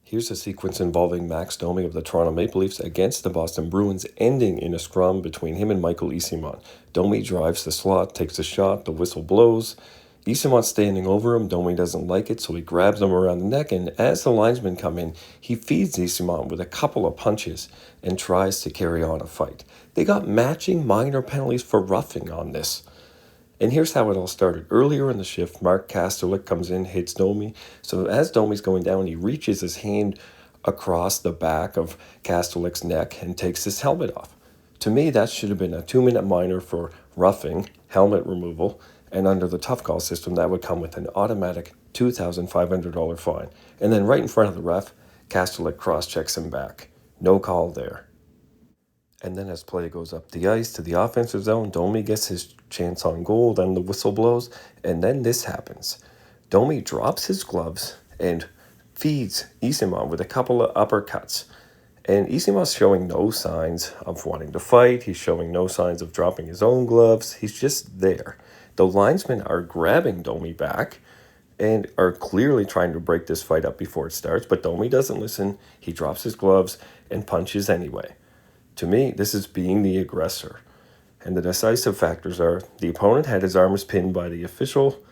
Here's a sequence involving Max Domi of the Toronto Maple Leafs against the Boston Bruins, ending in a scrum between him and Michael Eyssimont. Domi drives the slot, takes a shot, the whistle blows. Eyssimont standing over him. Domi doesn't like it, so he grabs him around the neck, and as the linesmen come in, he feeds Eyssimont with a couple of punches and tries to carry on a fight. They got matching minor penalties for roughing on this. And here's how it all started. Earlier in the shift, Mark Kasterlik comes in, hits Domi. So as Domi's going down, he reaches his hand across the back of Kasterlik's neck and takes his helmet off. To me, that should have been a 2-minute minor for roughing, helmet removal, and under the tough call system, that would come with an automatic $2,500 fine. And then right in front of the ref, Kasterlik cross-checks him back. No call there. And then as play goes up the ice to the offensive zone, Domi gets his chance on goal, then the whistle blows, and then this happens. Domi drops his gloves and feeds Eyssimont with a couple of uppercuts. And Eysimont's showing no signs of wanting to fight. He's showing no signs of dropping his own gloves. He's just there. The linesmen are grabbing Domi back and are clearly trying to break this fight up before it starts, but Domi doesn't listen. He drops his gloves and punches anyway. To me, this is being the aggressor. And the decisive factors are the opponent had his arms pinned by the official,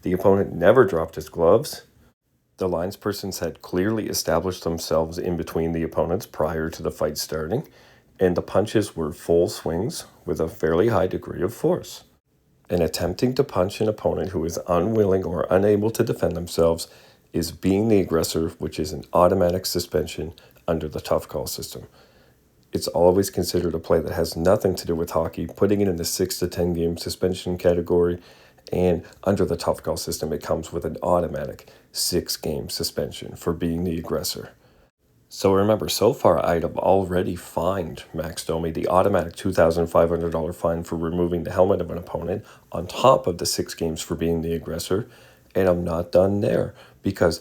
the opponent never dropped his gloves, the linespersons had clearly established themselves in between the opponents prior to the fight starting, and the punches were full swings with a fairly high degree of force. And attempting to punch an opponent who is unwilling or unable to defend themselves is being the aggressor, which is an automatic suspension under the tough call system. It's always considered a play that has nothing to do with hockey, putting it in the 6 to 10 game suspension category, and under the tough call system, it comes with an automatic 6-game suspension for being the aggressor. So remember, so far I'd have already fined Max Domi the automatic $2,500 fine for removing the helmet of an opponent on top of the 6 games for being the aggressor, and I'm not done there because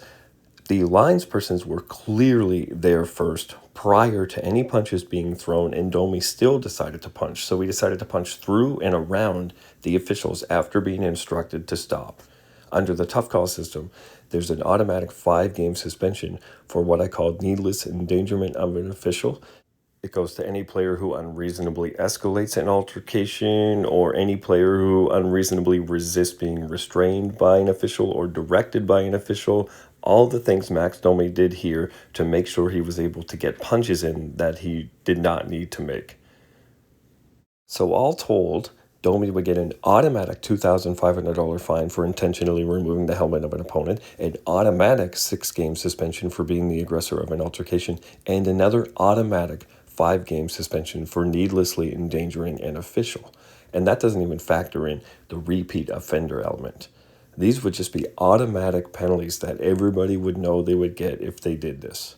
the linespersons were clearly there first prior to any punches being thrown, and Domi still decided to punch. So he decided to punch through and around the officials after being instructed to stop. Under the tough call system, there's an automatic 5-game suspension for what I call needless endangerment of an official. It goes to any player who unreasonably escalates an altercation or any player who unreasonably resists being restrained by an official or directed by an official. All the things Max Domi did here to make sure he was able to get punches in that he did not need to make. So all told, Domi would get an automatic $2,500 fine for intentionally removing the helmet of an opponent, an automatic 6-game suspension for being the aggressor of an altercation, and another automatic 5-game suspension for needlessly endangering an official. And that doesn't even factor in the repeat offender element. These would just be automatic penalties that everybody would know they would get if they did this.